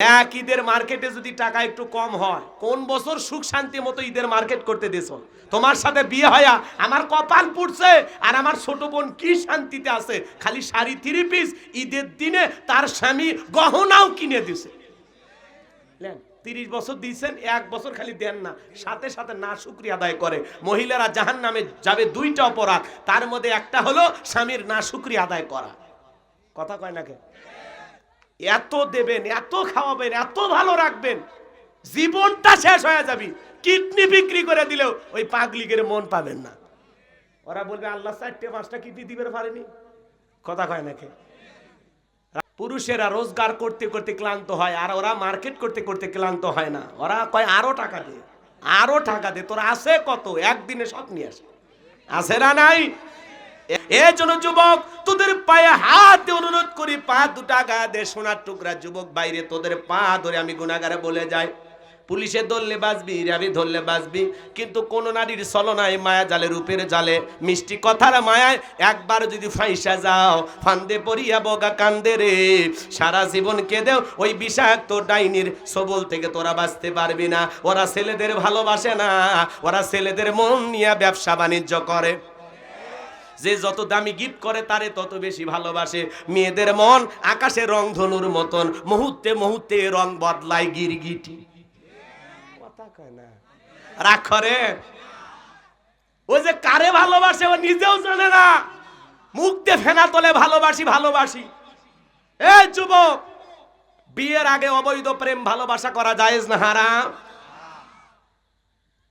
এক ঈদের মার্কেটে যদি টাকা একটু কম হয়, কোন বছর সুখ শান্তি মতো ঈদের মার্কেট করতে দিছো? তোমার সাথে বিয়ে হয়া আমার কপাল পুড়ছে, আর আমার ছোট বোন কি শান্তিতে আছে, খালি শাড়ি 3 পিস ঈদের দিনে তার স্বামী গহনাও কিনে দিছে। 30 বছর দিয়েছেন, 1 বছর খালি দেন না, সাথে সাথে না শুকরিয়া আদায় করে। মহিলারা জাহান্নামে যাবে 2টা অপরাধ, তার মধ্যে একটা হলো স্বামীর না শুকরিয়া আদায় করা। কথা কয় না কে? এত দেবেন, এত খাওয়াবেন, এত ভালো রাখবেন, জীবনটা শেষ হয়ে যাবে। কিডনি বিক্রি করে দিলেও ওই পাগলিগের মন পাবেন না। ওরা বলবে আল্লাহ 4-5টা কিডনি দিবে পারেনি। কথা কয় নাকি? পুরুষেরা রোজগার করতে করতে ক্লান্ত হয়, আর ওরা মার্কেট করতে করতে ক্লান্ত হয় না। ওরা কয় আরো টাকা দে, আরো টাকা দে, তোর আছে কত, একদিনে সব নিয়ে আসে। আছে না নাই? এই জন্য যুবক, তোদের পায়ে হাত দিয়ে অনুরোধ করি, পা দুটা গা দে সোনার টুকরা। যুবক বাইরে, তোদের পা ধরে আমি গুনাহগারে বলে যাই, পুলিশে ধরলে বাঁচবি, র্যাবে ধরলে বাঁচবি, কিন্তু কোন নারীর ছলনায়, মায়া জালে, রূপের জালে, মিষ্টি কথার মায়ায় একবার যদি ফাইসা যাও, ফান্দে পড়িয়া বগা কান্দে রে, সারা জীবন কেঁদেও ওই বিষাক্ত ডাইনির সবল থেকে তোরা বাঁচতে পারবি না। ওরা ছেলেদের ভালোবাসে না, ওরা ছেলেদের মন নিয়ে ব্যবসা বাণিজ্য করে। যে যত দামি গিফট করে তারে তত বেশি ভালোবাসে। মেয়েদের মন আকাশে রং ধনুর মতন, মুহূর্তে মুহূর্তে রং বদলায় গিরগিটি। কথা কয় না, রাগ করে। ওই যে কারে ভালোবাসে ও নিজেও জানে না, মুখ দিয়ে ফেনা তোলে ভালোবাসি ভালোবাসি। এই যুবক, বিয়ের আগে অবৈধ প্রেম ভালোবাসা করা জায়েজ না হারাম?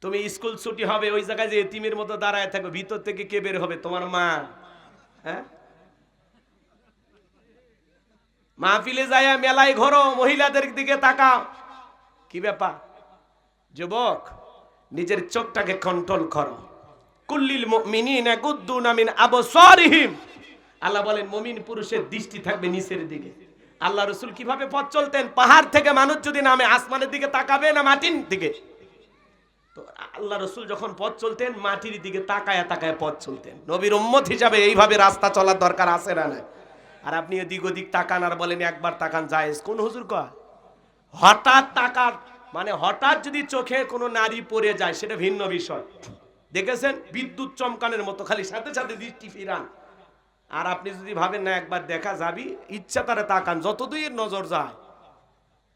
তুমি স্কুল ছুটি হবে, ওই জায়গায় যে এতিমের মতো দাঁড়ায় থাকো, ভিতর থেকে কে বের হবে? তোমার মা। হ্যাঁ, মাহফিলে যায় মেলায় ঘোরো, মহিলাদের দিকে তাকাও, কি ব্যাপার? যুবক, নিজের চোখটাকে কন্ট্রোল করো। কুল্লিল মুমিনিনা গুদ্দুনা মিন আবসারিহিম, আল্লাহ বলেন মুমিন পুরুষের দৃষ্টি থাকবে নিচের দিকে। আল্লাহ রাসূল কিভাবে পথ চলতেন? পাহাড় থেকে মানুষ যদি নামে, আসমানের দিকে তাকাবে না মাটির দিকে? তো আল্লাহ রাসূল যখন পথ চলতেন, মাটির দিকে তাকায় তাকায় পথ চলতেন। নবীর উম্মত হিসাবে এইভাবে রাস্তা চলার দরকার আছে না নাই? আর আপনি এদিক ওদিক তাকান আর বলেন একবার তাকান জায়েজ। কোন হুজুর কয়? হঠাৎ তাকান মানে হঠাৎ যদি চোখে কোনো নারী পড়ে যায় সেটা ভিন্ন বিষয়। দেখেছেন, বিদ্যুৎ চমকানোর মতো খালি সাথে সাথে দৃষ্টি ফিরান। আর আপনি যদি ভাবেন না একবার দেখা যাবি, ইচ্ছা তারে তাকান, যতদূর নজর যায়।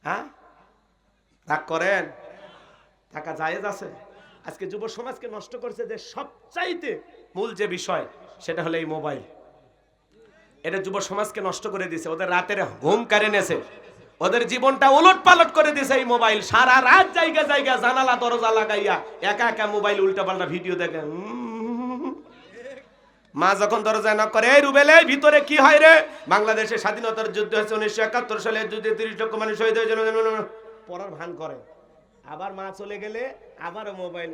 হ্যাঁ, রাগ করেন? টাকা জায়েজ আছে। আজকে যুব সমাজকে নষ্ট করছে যে সবচাইতে মূল যে বিষয়, সেটা হলো এই মোবাইল। এটা যুব সমাজকে নষ্ট করে দিয়েছে, ওদের রাতের ঘুম কেড়ে নিয়েছে, ওদের জীবনটা উলট পালট করে দিয়েছে এই মোবাইল। সারা রাত জায়গা জায়গা জানালা দরজা লাগাইয়া একা একা মোবাইল উল্টা পাল্টা ভিডিও দেখে। মা যখন দরজা নক করে, এই রুবেল, এই ভিতরে কি হয় রে? বাংলাদেশের স্বাধীনতার যুদ্ধ হয়েছে 1971 সালে, যুদ্ধে 30 লক্ষ মানুষ শহীদ হয়েছে, পড়ার ভান করে। আবার মা চলে গেলে আবার মোবাইল।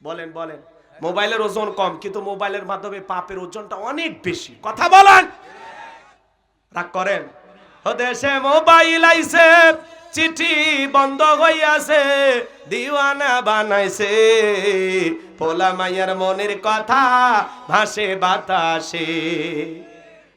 বলেন বলেন, মোবাইলের ওজন কম, কিন্তু মোবাইলের মাধ্যমে পাপের ওজনটা অনেক বেশি। কথা বলেন, রাগ করেন? দেশে মোবাইল আইছে, চিঠি বন্ধ হইয়াছে, দিওয়ানা বানাইছে, পোলা মাইয়ার মনের কথা ভাসে বাতাসে।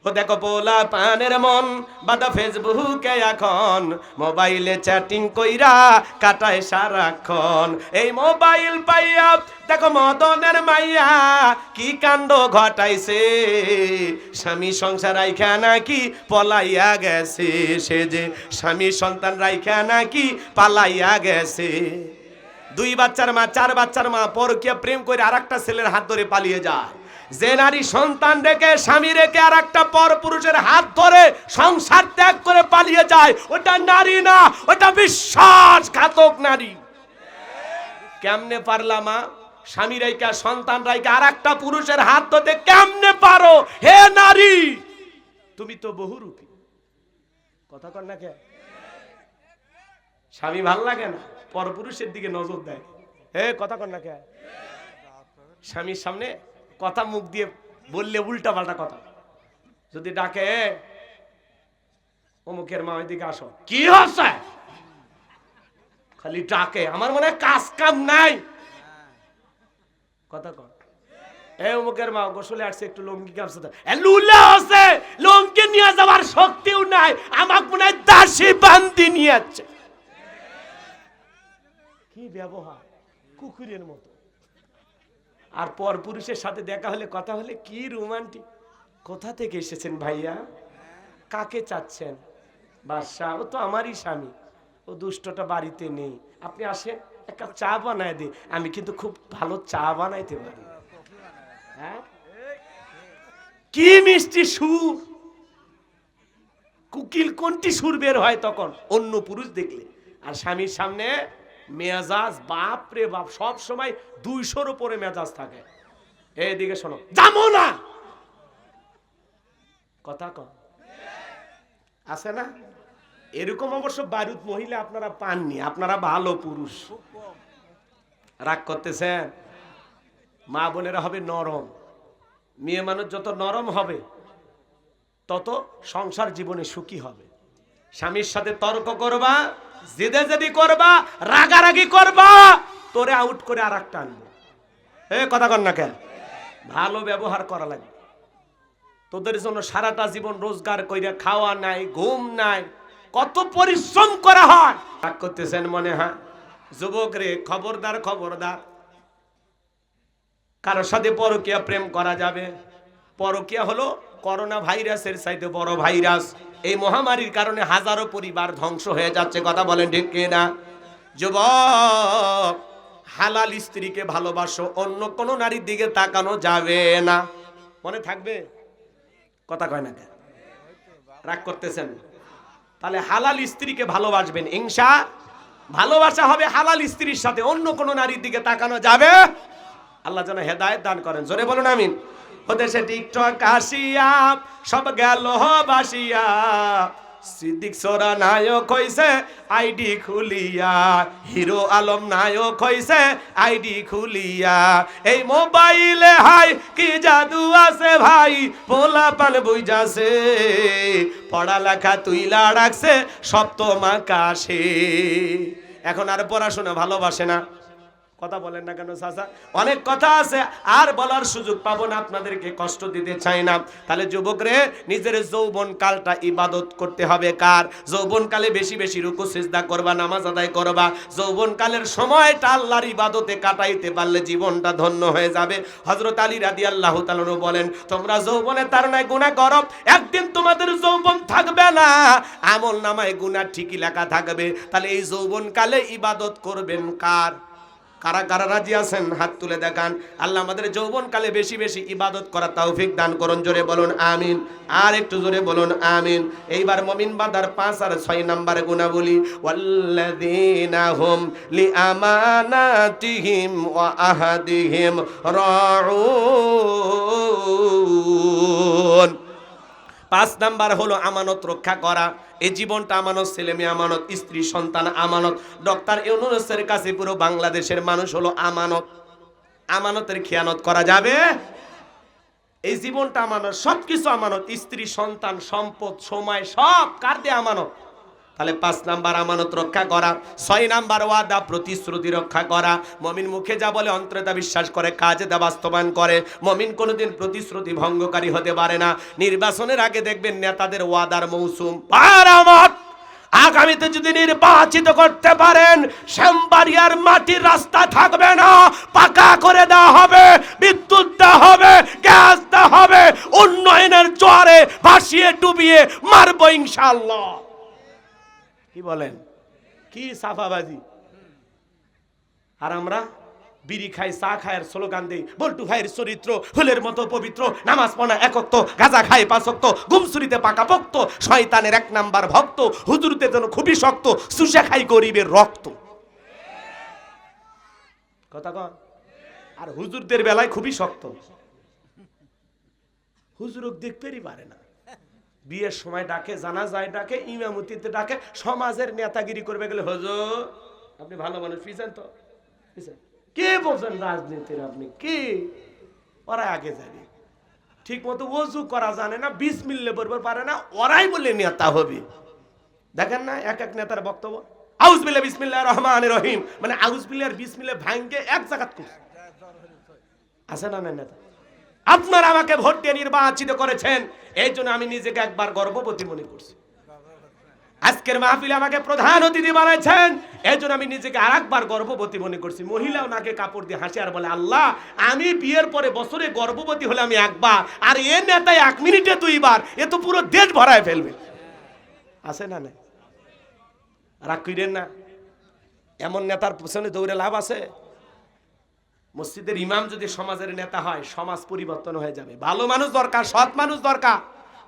ও দেখো পোলা পানের মন বাদা ফেসবুকে এখন, মোবাইলে চ্যাটিং কইরা কাটায় সারাক্ষণ। এই মোবাইল পাইয়া দেখো মদনের মাইয়া কি কাণ্ড ঘটাইছে, স্বামী সংসার রাইখা নাকি পলাইয়া গেছে, সে যে স্বামী সন্তান রাইখা নাকি পালাইয়া গেছে। 2 বাচ্চার মা, 4 বাচ্চার মা পরকীয়া প্রেম করে আরেকটা ছেলের হাত ধরে পালিয়ে যায়। যে নারী সন্তান রেখে, স্বামী রেখে আর একটা পর পুরুষের হাত ধরে সংসার ত্যাগ করে পালিয়ে যায়, ওটা নারী না, ওটা বিশ্বাসঘাতক নারী। কেমনে পারলা মা? স্বামী রাইকা, সন্তান রাইকা আর একটা পুরুষের হাত ধরতে কেমনে পারো? হে নারী, তুমি তো বহুরূপী। কথা কর না কে? স্বামী ভাল লাগে না, পর পুরুষের দিকে নজর দেয়। হে, কথা কর না কে? স্বামীর সামনে কথা মুখ দিয়ে বললে উল্টা পাল্টা কথা, যদি ডাকে অমুকের মা ওইদিকে আসো, কি হচ্ছে, খালি ডাকে, আমার মনে হয় কাজ কাম নাই। কথা কর। এই অমুকের মা গোসলে আসছে একটু লুঙ্গি কাপছে লুলে আছে, লুঙ্গি নিয়ে যাওয়ার শক্তিও নাই, আমাকে মনে হয় দাসী বান্দি নিয়ে যাচ্ছে। কি ব্যবহার, কুকুরের মতো। আর পর পুরুষের সাথে দেখা হলে কথা হলে কি রোমান্টিক। কোথা থেকে এসেছেন ভাইয়া, কাকে চাচ্ছেন? বাদশাহ, ও তো আমারই স্বামী, ও দুষ্টটা বাড়িতে নেই, আপনি আসেন এক কাপ চা বানায় দে। আমি কিন্তু খুব ভালো চা বানাইতে পারি। হ্যাঁ, কি মিষ্টি সুর, কুকিল কোনটি সুর বের হয় তখন অন্য পুরুষ দেখলে। আর স্বামীর সামনে মেজাজ বাপ রে বাপ, সব সময় 200-র উপরে মেজাজ থাকে। এইদিকে শোনো, যাবো না কথা কম আছে না? এরকম অবশ্য বারুদ মহিলা আপনারা পাননি, আপনারা ভালো পুরুষ। রাগ করতেছেন? মা বোনেরা হবে নরম। মেয়ে মানুষ যত নরম হবে তত সংসার জীবনে সুখী হবে। স্বামীর সাথে তর্ক করবা, জেদে জেদি করবা, রাগারাগি করবা, তোরে আউট করে আর একটা আনবো। কথা কর না কেন? ভালো ব্যবহার করা লাগবে। তোদের জন্য সারাটা জীবন রোজগার কইরা খাওয়া নাই, ঘুম নাই, কত পরিশ্রম করা হয়। রাগ করতেছেন মনে হয়? যুবক রে, খবরদার খবরদার, কারোর সাথে পরকীয়া প্রেম করা যাবে? পরকীয়া হলো করোনা ভাইরাসের চাইতে বড় ভাইরাস। এই মহামারীর কারণে হাজারো পরিবার ধ্বংস হয়ে যাচ্ছে। কথা বলেন ঠিক কিনা? যুবক, হালাল স্ত্রীকে ভালোবাসো, অন্য কোন নারীর দিকে তাকানো যাবে না। মনে থাকবে? কথা কয় না কেন? রাগ করতেছেন? তাহলে হালাল স্ত্রীকে ভালোবাসবেন, ইনশা ভালোবাসা হবে হালাল স্ত্রীর সাথে, অন্য কোন নারীর দিকে তাকানো যাবে। আল্লাহ যেন হেদায়েত দান করেন, জোরে বলুন আমিন। ওদেশে টিকটক আসিয়া সব গেল বাসিয়া, সিদ্দিক সোরা নায়ক হইছে আইডি খুলিয়া, হিরো আলম নায়ক হইছে আইডি খুলিয়া। এই মোবাইলে হাই কি জাদু আছে ভাই, পোলা পান বুঝাছে, পড়ালেখা তুইলা রাখছে সপ্তম আকাশে। এখন আর পড়াশোনা ভালোবাসে না। কথা বলেন না কেন চাচা? অনেক কথা আছে, আর বলার সুযোগ পাবো না, আপনাদেরকে কষ্ট দিতে চাই না। তাহলে যুবক রে, নিজের যৌবন কালটা ইবাদত করতে হবে। কার? যৌবন কালে বেশি বেশি রুকু সিজদা করবা, নামাজ আদায় করবা। যৌবন কালের সময়টা আল্লাহর ইবাদতে কাটাইতে পারলে জীবনটা ধন্য হয়ে যাবে। হযরত আলী রাদিয়াল্লাহু তাআলা বলেন, তোমরা যৌবনে তাড়নায় গুনাহ করো, একদিন তোমাদের যৌবন থাকবে না, আমল নামায় গুনাহ ঠিকই লেখা থাকবে। তাহলে এই যৌবন কালে ইবাদত করবেন কার? কারা কারা রাজি আছেন হাত তুলে দেখান। আল্লাহ আমাদের যৌবন কালে বেশি বেশি ইবাদত করার তৌফিক দান করুন, জোরে বলুন আমিন। আর একটু জোরে বলুন আমিন। এইবার মুমিন বান্দার 5 আর 6 নম্বরে গুনাহগুলি, ওয়াল্লাযীনা হুম লিআমানাতিহিম ওয়া আহাদিহিম রাউন। 5 নাম্বার হলো আমানত রক্ষা করা। এই জীবনটা আমানত, ছেলে মেয়ে আমানত, স্ত্রী সন্তান আমানত। ডক্টর ইউনূসের কাছে পুরো বাংলাদেশের মানুষ হলো আমানত। আমানতের খেয়ানত করা যাবে? এই জীবনটা আমানত, সবকিছু আমানত, স্ত্রী সন্তান সম্পদ সময় সব কার দিয়ে আমানত। তাহলে 5 নাম্বার আমানত রক্ষা করা। 6 নাম্বার ওয়াদা প্রতিশ্রুতি রক্ষা করা। মুমিন মুখে যা বলে অন্তরে তা বিশ্বাস করে, কাজে তা বাস্তবায়ন করে। মুমিন কোনোদিন প্রতিশ্রুতি ভঙ্গকারী হতে পারে না। নির্বাচনের আগে দেখবেন নেতাদের ওয়াদার মৌসুম। আগামীতে যদি নির্বাচিত করতে পারেন, শ্যামবাড়িয়ার মাটির রাস্তা থাকবে না, পাকা করে দেওয়া হবে, বিদ্যুৎ দেওয়া হবে, গ্যাস দেওয়া হবে, উন্নয়নের জোয়ারে ভাসিয়ে ডুবিয়ে মারবো ইনশাআল্লাহ। কি বলেন? কি সাফাবাজি! আর আমরা বিড়ি খাই, চা খাই, আর স্লোগান দেই বল্টু ভাইয়ের চরিত্র ফুলের মতো পবিত্র, নামাজ পড়া একক্ত, গাঁজা খাই 5 ওয়াক্ত, গুমসুরিতে পাকা পোক্ত, শয়তানের 1 নাম্বার ভক্ত, হুজুরতে যেন খুবই শক্ত, সুশা খাই গরিবের রক্ত। কথা কন। আর হুজুরদের বেলায় খুবই শক্ত, হুজুরক দেখতেই পারে না। বিয়ের সময় ডাকে, জানাজায় ডাকে, ইমামতিতে ডাকে, সমাজের নেতাগিরি করবে গেলে হুজুর আপনি ভালো মানুষ, পিছেন তো পিছেন। কে বলছেন রাজনীতির? আপনি কি? ওরা আগে যাবে, ঠিক মতো ওযু করা জানে না, বিসমিল্লাহ বলতে পারে না, ওরাই বলে নেতা হবে। দেখেন না এক এক নেতার বক্তব্য, আউযুবিল্লাহি বিসমিল্লাহির রহমানির রহিম, মানে আউযুবিল্লাহ আর বিসমিল্লাহ ভাঙ্গে এক জায়গাত করছে। আছে না না নেতা? আপনারা আমাকে ভোট দিয়ে নির্বাচিত করেছেন, এই জন্য আমি নিজেকে একবার গর্ববতী মনে করছি। আজকের মাহফিলে আমাকে প্রধান অতিথি বানাইছেন, এই জন্য আমি নিজেকে আরেকবার গর্ভবতী মনে করছি। মহিলাও নাকে কাপড় দিয়ে হাসি আর বলে, আল্লাহ আমি বিয়ের পরে বছরে গর্ভবতী হলে আমি একবার, আর এ নেতায় 1 মিনিটে 2 বার, এ তো পুরো দেশ ভরায় ফেলবে। আছে না নাই? রাগ কইরেন না, এমন নেতার পেছনে দৌড়ে লাভ আছে? মসজিদের ইমাম যদি সমাজের নেতা হয়, সমাজ পরিবর্তন হয়ে যাবে। ভালো মানুষ দরকার, সৎ মানুষ দরকার।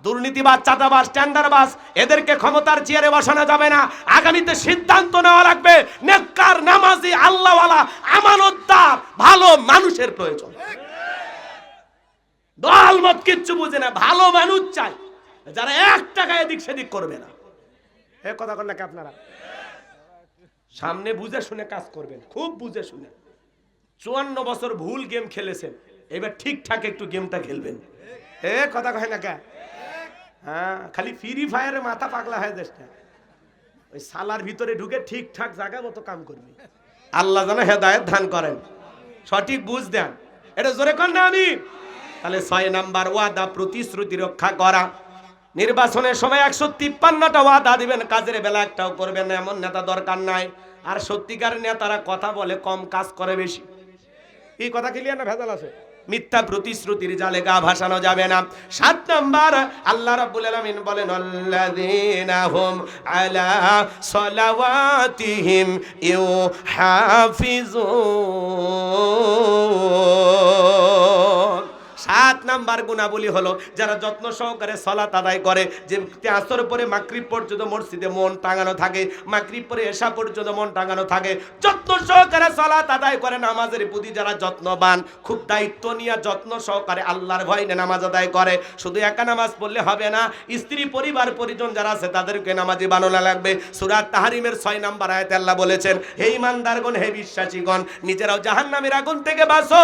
দুর্নীতিবাজ, চাঁদাবাজ, টেন্ডারবাজ এদেরকে ক্ষমতার চেয়ারে বসানো যাবে না। আগামীতে সিদ্ধান্ত নেওয়া লাগবে, নেককার, নামাজি, আল্লাহওয়ালা, আমানতদার ভালো মানুষের প্রয়োজন। দলমত কিচ্ছু বুঝে না, ভালো মানুষ চাই, যারা 1 টাকা এদিক সেদিক করবে না। এ কথা কন নাকি আপনারা? সামনে বুঝে শুনে কাজ করবেন, খুব বুঝে শুনে। 54 বছর ভুল গেম খেলেছেন, এবার ঠিকঠাক একটু গেমটা খেলবেন। এ কথা কয় না কে? হ্যাঁ, খালি ফ্রি ফায়ারে মাথা পাগলা হয়ে দেশটা। ওই সালার ভিতরে ঢুকে ঠিকঠাক জায়গা মতো কাম করবি। আল্লাহ যেন হেদায়েত দান করেন, সঠিক বুঝ দেন। এটা জোরে কর না আমি। তাহলে 6 নাম্বার ওয়াদা, প্রতিশ্রুতি রক্ষা করা। নির্বাচনের সময় 153টা ওয়াদা দিবেন, কাজের বেলা একটাও করবেন না, এমন নেতা দরকার নাই। আর সত্যিকার নেতারা কথা বলে কম, কাজ করে বেশি। এই কথা ক্লিয়ার না? ভেজাল আছে? মিথ্যা প্রতিশ্রুতির জালে গা ভাসানো যাবে না। 7 নাম্বার, আল্লাহ রাব্বুল আলামিন বলেন, আল্লাযীনা হুম আলা সালাওয়াতিহিম ইউহাফিজুন। 7 নাম্বার গুণাবলী হলো যারা যত্ন সহকারে সালাত আদায় করে, যে আসর পরে মাগরিব পর্যন্ত মসজিদে মন টাঙানো থাকে, মাগরিব পরে এশা পর্যন্ত মন টাঙানো থাকে, যত্ন সহকারে সালাত আদায় করে, নামাজের প্রতি যারা যত্নবান, খুব দায়িত্ব নিয়ে যত্ন সহকারে আল্লাহর ভয় নিয়ে নামাজ আদায় করে। শুধু একা নামাজ পড়লে হবে না, স্ত্রী, পরিবার, পরিজন যারা আছে তাদেরকে নামাজি বানানো লাগবে। সূরা তাহরিমের 6 নাম্বার আয়াতে আল্লাহ বলেছেন, হে ঈমানদারগণ, হে বিশ্বাসীগণ, নিজেরাও জাহান্নামের আগুন থেকে বাঁচো,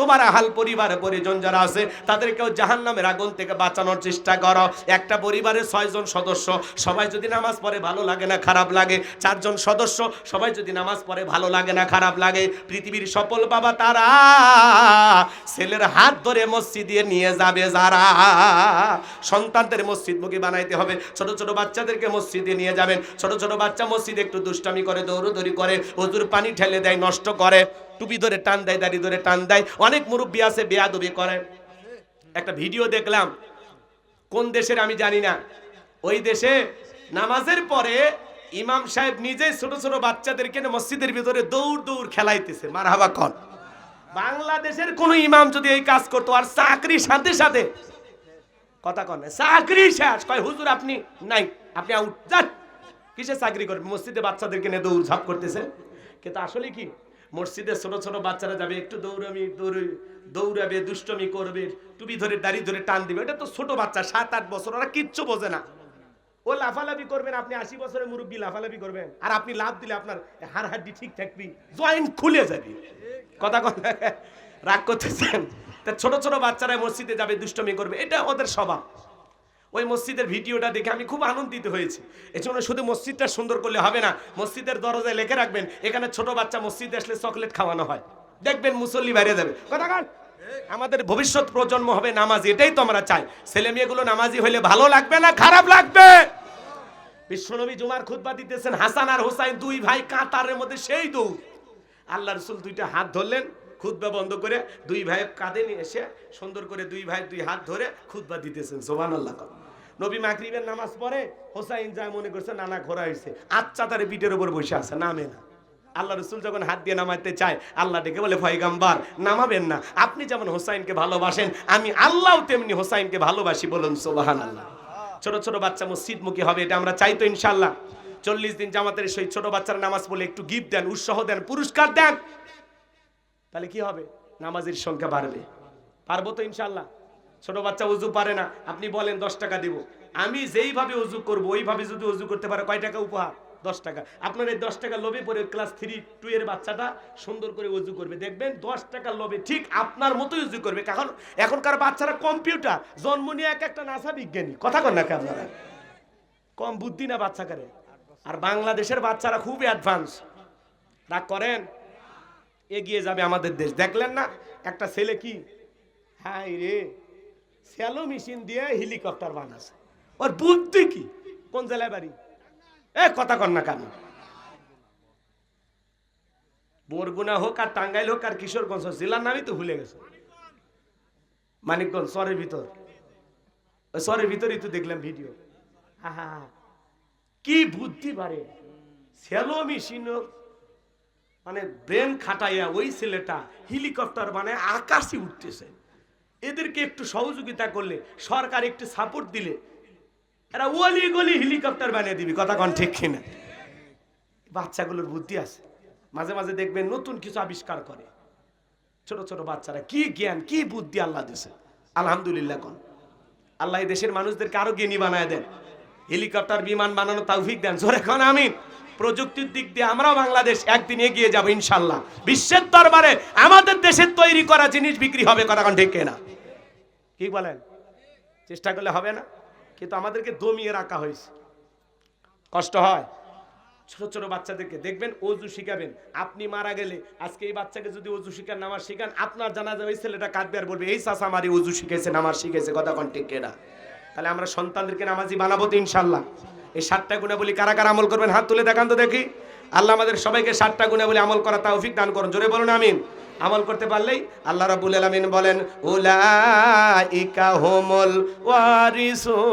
তোমার আহাল পরিবার, পরিজন যারা আছে তাদেরকেও জাহান্নামের আগুন থেকে বাঁচানোর চেষ্টা করো। একটা পরিবারের 6 জন সদস্য, সবাই যদি নামাজ পড়ে ভালো লাগে না খারাপ লাগে? 4 জন সদস্য, সবাই যদি নামাজ পড়ে ভালো লাগে না খারাপ লাগে? পৃথিবীর সফল বাবা তারা ছেলের হাত ধরে মসজিদে নিয়ে যাবে যারা। সন্তানদের মসজিদমুখী বানাইতে হবে। ছোট ছোট বাচ্চাদেরকে মসজিদে নিয়ে যাবেন। ছোট ছোট বাচ্চা মসজিদে একটু দুষ্টামি করে, দৌড়দৌড়ি করে, ওযুর পানি ঠেলে দেয়, নষ্ট করে, টুপি ধরে টান দেয়, দাড়ি ধরে টান দেয়। অনেক মুরব্বী আছে বেয়াদবি করে। একটা ভিডিও দেখলাম, কোন দেশের আমি জানি না, ওই দেশে নামাজের পরে ইমাম সাহেব নিজে ছোট ছোট বাচ্চাদেরকে মসজিদের ভিতরে দৌড় দৌড় খেলাইতেছে। মারহাবা কর। বাংলাদেশের কোন ইমাম যদি এই কাজ করতো, আর চাকরির সাথে সাথে কথা কন, চাকরি শেষ, কয় হুজুর আপনি নাই, আপনি আউট, যান। কিসে চাকরি করবে? মসজিদে বাচ্চাদেরকে নিয়ে দৌড় ঝাঁপ করতেছে। কিন্তু আসলে কি, মসজিদে ছোট ছোট বাচ্চারা যাবে, একটু দৌড়াবে, দুষ্টমি করবে, টুপি ধরে দাড়ি ধরে টান দিবে। এটা তো ছোট বাচ্চা, 7-8 বছর, ওরা কিচ্ছু বোঝে না। ও লাফালাফি করবেন, আপনি 80 বছরের মুরব্বী লাফালাফি করবেন, আর আপনি লাফ দিলে আপনার হাড় হাড্ডি ঠিক থাকবি, জয়েন্ট খুলে যাবে। কথা কথা রাগ করতেছেন? তা ছোট ছোট বাচ্চারা মসজিদে যাবে, দুষ্টমি করবে, এটা ওদের স্বভাব। ওই মসজিদের ভিডিওটা দেখে আমি খুব আনন্দিত হয়েছি। এজন্য শুধু মসজিদটা সুন্দর করলে হবে না, মসজিদের দরজায় লিখে রাখবেন, এখানে ছোট বাচ্চা মসজিদে আসলে চকলেট খাওয়ানো হয়, দেখবেন মুসল্লি বাইরে যাবে। কথা কান। আমাদের ভবিষ্যৎ প্রজন্ম হবে নামাজি, এটাই তো আমরা চাই। ছেলে মেয়েগুলো নামাজি হইলে ভালো লাগবে না খারাপ লাগবে? বিশ্বনবী জুমার খুতবা দিতেছেন, হাসান আর হোসাইন 2 ভাই কাতারের মধ্যে সেই দৌড়। আল্লাহ রাসূল 2টা হাত ধরলেন, খুতবা বন্ধ করে 2 ভাই কাঁধে নিয়ে এসে সুন্দর করে 2 ভাই 2 হাত ধরে খুতবা দিতেছেন। সুবহানাল্লাহ। নবী মাগরিবের নামাজ পড়ে, হোসাইন যা মনে করছে নানা ঘোরা হয়েছে, আচ্ছা তার পিঠের উপর বসে আছে, নামে না। আল্লাহ রাসূল যখন হাত দিয়ে নামাইতে চায়, আল্লাহ ডেকে বলে, পয়গম্বর নামাবেন না, আপনি যেমন হোসাইনকে ভালোবাসেন, আমি আল্লাহও তেমনি হোসাইনকে ভালোবাসি, বলুন সুবহানাল্লাহ। ছোট ছোট বাচ্চা মসজিদমুখী হবে, এটা আমরা চাই তো ইনশাআল্লাহ। 40 দিন জামাতের সেই ছোট বাচ্চার নামাজ পড়লে একটু গিফট দেন, উৎসাহ দেন, পুরস্কার দেন, তাহলে কি হবে? নামাজের সংখ্যা বাড়বে। পারবো তো ইনশাআল্লাহ? ছোট বাচ্চা ওযু পারে না, আপনি বলেন 10 টাকা দিব, আমি যেইভাবে ওযু করব ওইভাবে যদি ওযু করতে পারে, কয় টাকা উপহার? 10 টাকা। আপনার এই 10 টাকা লোভে পড়ে ক্লাস 3-2 এর বাচ্চাটা সুন্দর করে ওযু করবে, দেখবেন 10 টাকা লোভে ঠিক আপনার মতোই ওযু করবে। কারণ এখনকার বাচ্চারা কম্পিউটার, জন্ম নিয়ে একটা নাসা বিজ্ঞানী। কথা কন না কি আপনারা? কম বুদ্ধি না বাচ্চাকারে? আর বাংলাদেশের বাচ্চারা খুব অ্যাডভান্স। রাগ করেন? এগিয়ে যাবে আমাদের দেশ। দেখলেন না একটা ছেলে কি হাই রে, স্যালো মেশিন দিয়ে হেলিকপ্টার বানাছে। ওর বুদ্ধি কি? কোন জেলায় বাড়ি? কথা কর না কেন? বরগুনা হোক আর টাঙ্গাইল হোক আর কিশোরগঞ্জ, জেলার নামই তো ভুলে গেছে। মানিকগঞ্জ শহরের ভিতর, শহরের ভিতরই তো দেখলাম ভিডিও। কি বুদ্ধি বাড়ে! স্যালো মেশিন মানে ব্রেন খাটাইয়া ওই ছেলেটা হেলিকপ্টার মানে আকাশে উঠতেছে। এদেরকে একটু সহযোগিতা করলে, সরকার একটু সাপোর্ট দিলে এরা ওলি গলি হেলিকপ্টার বানিয়ে দিবি। কথা কন ঠিক কিনা? বাচ্চাগুলোর বুদ্ধি আছে। মাঝে মাঝে দেখবেন নতুন কিছু আবিষ্কার করে ছোট ছোট বাচ্চারা। কি জ্ঞান, কি বুদ্ধি আল্লাহ দিয়েছে! আলহামদুলিল্লাহ কোন আল্লাহ এই দেশের মানুষদেরকে আরো জ্ঞানী বানায় দেন, হেলিকপ্টার বিমান বানানো তৌফিক দেন। জোরে কোন আমিন। প্রযুক্তির দিক দিয়ে আমরাও বাংলাদেশ একদিন এগিয়ে যাব ইনশাআল্লাহ। বিশ্বের দরবারে আমাদের দেশের তৈরি করা জিনিস বিক্রি হবে। কথা কোন ঠিক কিনা? কি বলেন? চেষ্টা করলে হবে না? কিন্তু আমাদেরকে দমিয়ে রাখা হয়েছে, কষ্ট হয়। ছোট ছোট বাচ্চাদেরকে দেখবেন ওযু শিখাবেন। আপনি মারা গেলে আজকে এই বাচ্চাকে যদি ওযু শিখান, নামাজ শিখান, আপনার জানাজা ওই ছেলেটা কাঁদবে আর বলবে এই চাচা আমারই ওযু শিখাইছে, নামাজ শিখাইছে। কথা কোন ঠিক কিনা? তাহলে আমরা সন্তানদেরকে নামাজি বানাবো তো ইনশাআল্লাহ। এই 7টা গুণাবলী কারা কারা আমল করবেন হাত তুলে দেখান তো দেখি। আল্লাহ আমাদের সবাইকে 7টা গুণাবলী আমল করা তৌফিক দান করুন। জোরে বলুন আমিন। আমল করতে পারলেই আল্লাহ রাব্বুল আলামিন বলেন উলাইকা হুমুল ওয়ারিসুন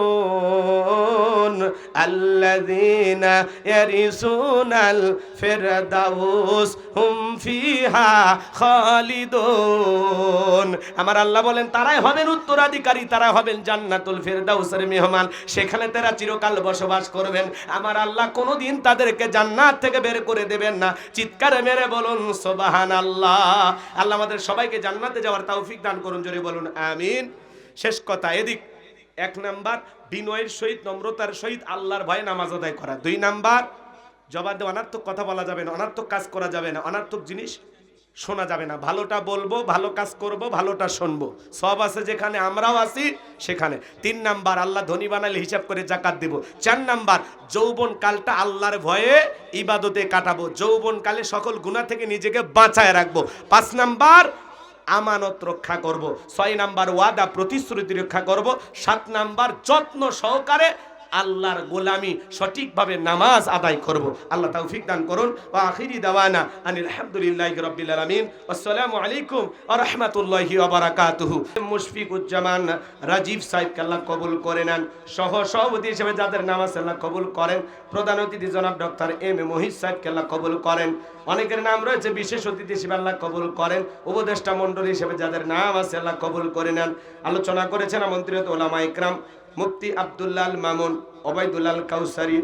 আল্লাযীনা ইয়ারিসুনাল ফিরদাউস হুম ফিহা খালিদুন। আমার আল্লাহ বলেন তারাই হবেন উত্তরাধিকারী, তারা হবেন জান্নাতুল ফিরদাউসের মেহমান, সেখানে তারা চিরকাল বসবাস করবেন। আমার আল্লাহ কোনোদিন তাদেরকে জান্নাত থেকে বের করে দেবেন না। চিৎকার মেরে বলুন সুবহানাল্লাহ। আল্লাহ আমাদের সবাইকে জান্নাতে যাওয়ার তৌফিক দান করুন। জোরে বলুন আমিন। শেষ কথা এদিক, 1 নাম্বার বিনয়ের সহিত নম্রতার সহিত আল্লাহর ভয়ে নামাজ আদায় করা। 2 নাম্বার জবাবে অনার্থক কথা বলা যাবে না, অনার্থক কাজ করা যাবে না, অনার্থক জিনিস শোনা যাবে না। ভালোটা বলবো, ভালো কাজ করব, ভালোটা শুনবো। সব আছে যেখানে, আমরাও আছি সেখানে। 3 নাম্বার আল্লাহ ধনী বানালে হিসাব করে যাকাত দেব। 4 নাম্বার যৌবন কালটা আল্লাহর ভয়ে ইবাদতে কাটাবো। যৌবন কালে সকল গুনাহ থেকে নিজেকে বাঁচায় রাখবো। 5 নাম্বার আমানত রক্ষা করব। 6 নাম্বার ওয়াদা প্রতিশ্রুতি রক্ষা করব। 7 নাম্বার যত্ন সহকারে আল্লাহর গোলামি সঠিকভাবে নামাজ আদায় করব। আল্লাহ তৌফিক দান করুন। ওয়া আখিরি দাওয়ানা আনিল হামদুলিল্লাহি রাব্বিল আলামিন। আসসালামু আলাইকুম ওয়া রাহমাতুল্লাহি ওয়া বারাকাতুহু। মুশফিকুজ্জামান রাজীব সাহেবকে আল্লাহ কবুল করে নেন। সভাপতি হিসেবে যাদের নাম আছে আল্লাহ কবুল করেন। প্রধান অতিথি জনাব ডক্টর এম এ মহিত সাহেবকে আল্লাহ কবুল করেন। অনেকের নাম রয়েছে, বিশেষ অতিথি হিসেবে আল্লাহ কবুল করেন। উপদেষ্টা মণ্ডলী হিসেবে যাদের নাম আছে আল্লাহ কবুল করে নেন। আলোচনা করেছেন আমন্ত্রিত ওলামা ইকরাম মুফতি আব্দুল্লাহ আল মামুন, ওবায়দুল্লাহ আল কাউসারি,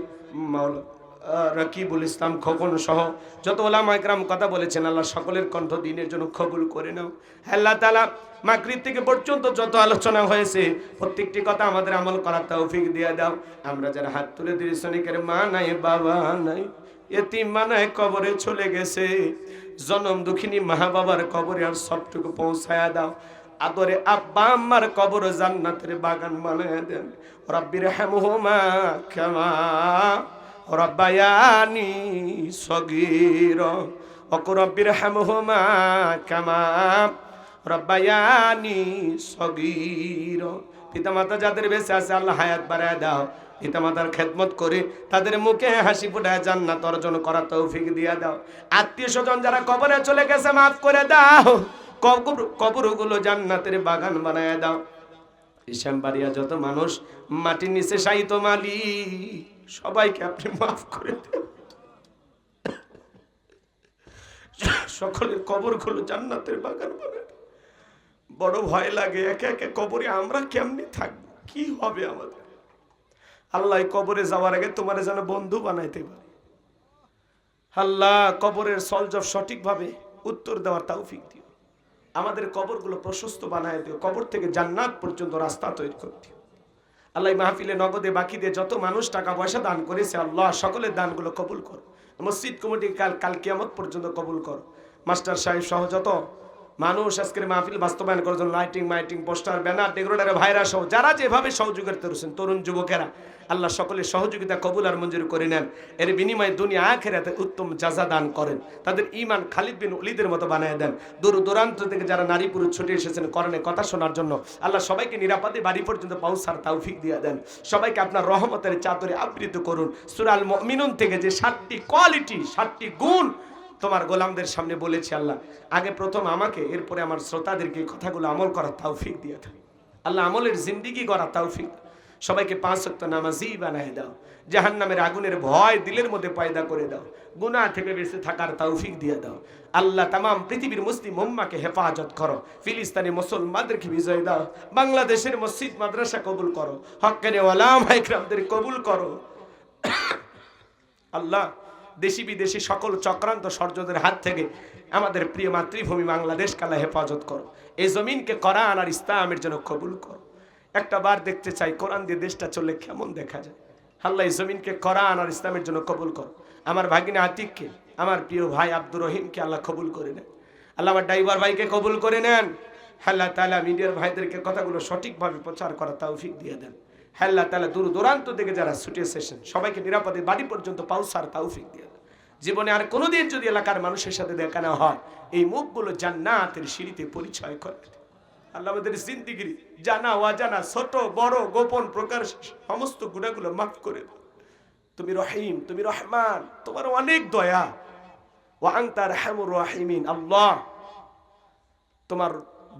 রাকিবুল ইসলাম খোকন সহ যত ওলামা ইকরাম কথা বলেছেন, আল্লাহ সকলের কণ্ঠ দিনের জন্য কবুল করে নাও। আল্লাহ তাআলা মাগরিব থেকে পর্যন্ত যত আলোচনা হয়েছে প্রত্যেকটি কথা আমাদের আমল করার তৌফিক দিয়ে দাও। আমরা যারা হাত তুলে দিয়েছি, অনেকের মা নাই, বাবা নাই, এতিম মা নাই, কবরে চলে গেছে। জনম দুঃখিনী মা বাবার কবরে আর সবটুকু পৌঁছায়া দাও। আদরে আব্বা আম্মার কবর জান্নাতের বাগান বানায় দেন। রব্বির হামহুমা কামা রব্বায়ানি সগীরা ওয়া রব্বির হামহুমা কামা রব্বায়ানি সগীরা। পিতামাতা যাদের বেঁচে আছে আল্লাহ হায়াত বাড়ায় দাও। পিতামাতার খেদমত করে তাদের মুখে হাসি ফুটায় জান্নাত অর্জন করার তৌফিক দিয়ে দাও। আত্মীয় স্বজন যারা কবরে চলে গেছে মাফ করে দাও। কবরগুলো জান্নাতের বাগান বানায় দাও। ইসলামবাড়িয়া যত মানুষ মাটির নিচে শায়িত মালিক, সবাইকে আপনি মাফ করে দেন। সকলের কবরগুলো জান্নাতের বাগান বানায়। বড় ভয় লাগে, একে একে কবরে আমরা কেমনি থাকবো, কি হবে আমাদের। আল্লাহ কবরে যাওয়ার আগে তোমার যেন বন্ধু বানাইতে পারে। আল্লাহ কবরের সলজব সঠিকভাবে উত্তর দেওয়ার তৌফিক দিও। আমাদের কবরগুলো প্রশস্ত বানায় দিও। কবর থেকে জান্নাত পর্যন্ত রাস্তা তৈরি করে দিও। আল্লাহ মাহফিলে নগদে বাকি দিয়ে যত মানুষ টাকা পয়সা দান করেছে আল্লাহ সকলের দানগুলো কবুল করো। মসজিদ কমিটি কাল কিয়ামত পর্যন্ত কবুল করো। মাস্টার সাহেব সহ যত মানুষ আজকের মাহফিল বাস্তবায়ন করার জন্য লাইটিং মাইটিং পোস্টার ব্যানার ডেকোরেটর ভাইরা সহ যারা যেভাবে সহযোগিতা করেছেন তরুণ যুবকেরা আল্লাহ সকলের সহযোগিতা কবুল আর মঞ্জুর করে নেন। এর বিনিময়ে দুনিয়া আখিরাতে উত্তম জাযা দান করেন। তাদের ঈমান খালিদ বিন ওলীদের মতো বানিয়ে দেন। দূর দূরান্ত থেকে যারা নারী পুরুষ ছুটে এসেছেন কোরআনের কথা শোনার জন্য আল্লাহ সবাইকে নিরাপদে বাড়ি পর্যন্ত পৌঁছার তৌফিক দিয়ে দেন। সবাইকে আপনার রহমতের চাদরে আবৃত করুন। সূরা আল মুমিনুন থেকে যে 7টি কোয়ালিটি 7টি গুণ তোমার গোলামদের সামনে বলেছি আল্লাহ, আগে প্রথম আমাকে এরপরে আমার শ্রোতাদেরকে এই কথাগুলো আমল করার তৌফিক দিয়ে দাও আল্লাহ, আমলের জিন্দেগি গড়ার তৌফিক। সবাইকে 5 ওয়াক্ত নামাজি বানায় দাও। জাহান্নামের আগুনের ভয় দিলের মধ্যে পয়দা করে দাও। গুনাহ থেকে বেঁচে থাকার তৌফিক দিয়ে দাও আল্লাহ। তামাম পৃথিবীর মুসলিম উম্মাহকে হেফাজত করো। ফিলিস্তিনি মুসলমানদেরকে বিজয় দাও। বাংলাদেশের মসজিদ মাদ্রাসা কবুল করো। হক্কের ওলামা ইকরামদের কবুল করো আল্লাহ। দেশি বিদেশি সকল চক্রান্ত ষড়যন্ত্রের হাত থেকে আমাদের প্রিয় মাতৃভূমি বাংলাদেশ কালা হেফাজত করো। এই জমিনকে কোরআন আর ইসলামের জন্য কবুল করো। একটা বার দেখতে চাই কোরআন দিয়ে দেশটা চললে কেমন দেখা যায়। আল্লাহ এই জমিনকে কোরআন আর ইসলামের জন্য কবুল করো। আমার ভাগিনা আতিককে, আমার প্রিয় ভাই আব্দুর রহিমকে আল্লাহ কবুল করে নেন আল্লাহ। আমার ড্রাইভার ভাইকে কবুল করে নেন আল্লাহ তাআলা। মিডিয়ার ভাইদেরকে কথাগুলো সঠিকভাবে প্রচার করার তৌফিক দিয়ে দেন আল্লাহ তাআলা। দূর দূরান্ত থেকে যারা ছুটে এসেছেন সবাইকে নিরাপদে বাড়ি পর্যন্ত পৌঁছার তৌফিক দিয়ে দেন। জীবনে আর কোনোদিন যদি এলাকার মানুষের সাথে দেখা না হয় এই মুখগুলো জান্নাতের সিঁড়িতে পরিচয় করে আল্লাহ। আমাদের জিন্দেগির জানা অজানা ছোট বড় গোপন প্রকার সমস্ত গুনাহগুলো মাফ করে দাও। তুমি রহিম, তুমি রহমান, তোমার অনেক দয়া। ওয়া আনতা আরহামুর রাহিমিন। আল্লাহ তোমার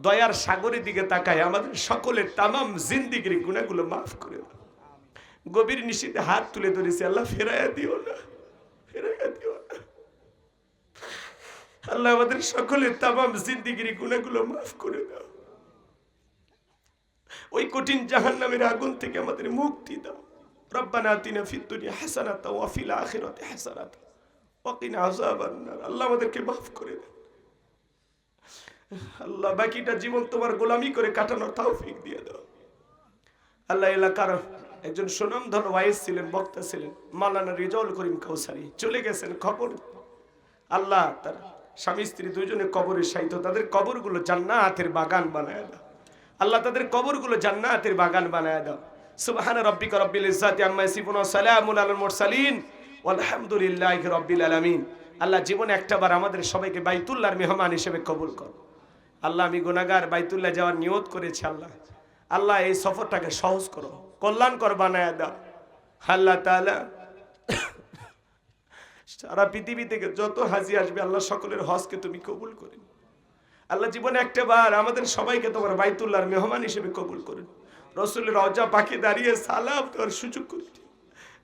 দয়ার সাগরের দিকে তাকায় আমাদের সকলের তামাম জিন্দেগির গুনাহগুলো মাফ করে দাও। গভীর নিশীথে হাত তুলে ধরেছি আল্লাহ, ফেরাইয়া দিও না, ফেরাইয়া দিও না আল্লাহ। আমাদের সকলের তামাম জিন্দেগির গুনাহগুলো মাফ করে দাও। ওই কঠিন জাহান্নামের আগুন থেকে আমাদের মুক্তি দাও। রব্বানা আতিনা ফিদ দুনিয়া হাসানাতাও ওয়া ফিল আখিরাতি হাসানাতাও ওয়া কিনা আযাবান নার। আল্লাহ আমাদেরকে মাফ করে দেন আল্লাহ। বাকিটা জীবন তোমার গোলামি করে কাটানোর তৌফিক দিয়ে দাও আল্লাহ। এলাকার একজন সুনামধন্য ওয়াইজ ছিলেন, বক্তা ছিলেন, মাওলানা রিজাউল করিম কাউসারি, চলে গেছেন খবর। আল্লাহ তার স্বামী স্ত্রী দুইজনে কবরে শায়িত, তাদের কবরগুলো জান্নাতের বাগান বানায় দাও আল্লাহ। তাদের কবরগুলো জান্নাতের বাগান বানায় দাও। সুবহান রাব্বিকা রাব্বিল ইজ্জাতি আম্মা ইয়াসিফুন ওয়া সালামুন আলাল মুরসালিন ওয়ালহামদুলিল্লাহি রাব্বিল আলামিন। আল্লাহ জীবনে একটাবার আমাদের সবাইকে বাইতুল্লাহর মেহমান হিসেবে কবুল করো আল্লাহ। আমি গুনাহগার, বাইতুল্লাহ যাওয়ার নিয়ত করেছি আল্লাহ। আল্লাহ এই সফরটাকে সহজ করো, কল্যাণকর বানায় দাও আল্লাহ তাআলা। সারা পৃথিবী থেকে যত হাজি আসবে আল্লাহ সকলের হজকে তুমি কবুল করে আল্লাহ। জীবনে একটাবার আমাদের সবাইকে তোমার বাইতুল্লাহর মেহমান হিসেবে কবুল করে। রাসূলের রওজা পাকে দাঁড়িয়ে সালাম দেওয়ার সুযোগ করে দিও।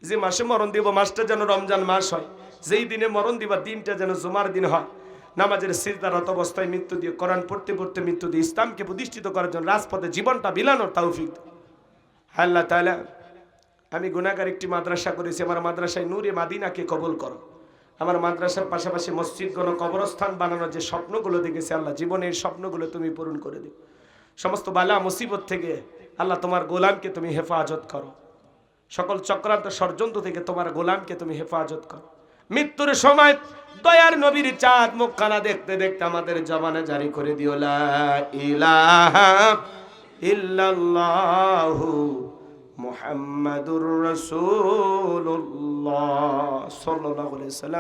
যে মাসে মরণ দিব মাসটা যেন রমজান মাস হয়, যেই দিনে মরণ দিবা দিনটা যেন জুমার দিন হয়। নামাজের সিজদারত অবস্থায় মৃত্যু দিয়ে, কোরআন পড়তে পড়তে মৃত্যু দিয়ে, ইসলামকে প্রতিষ্ঠিত করার জন্য রাজপথে জীবনটা বিলানোর তৌফিক দাও আল্লাহ তাআলা। আমি গুনাহগার, একটি মাদ্রাসা করেছি, আমার মাদ্রাসায় নূরে মাদিনাকে কবুল করো। আমার মাদ্রাসার পাশাপাশি মসজিদগুলো, কবরস্থান বানানোর যে স্বপ্নগুলো দেখেছি আল্লাহ, জীবনের স্বপ্নগুলো তুমি পূরণ করে দিও। সমস্ত বালা মুসিবত থেকে আল্লাহ তোমার গোলামকে তুমি হেফাজত করো। সকল চক্রান্ত ষড়যন্ত্র থেকে তোমার গোলামকে তুমি হেফাজত করো। মৃত্যুর সময় দয়ার নবীর চাঁদ মুখখানা দেখতে দেখতে আমাদের জবানে জারি করে দিও লা ইলাহা ইল্লাল্লাহু মুহাম্মাদুর রাসূলুল্লাহ সাল্লাল্লাহু আলাইহি ওয়াসাল্লাম।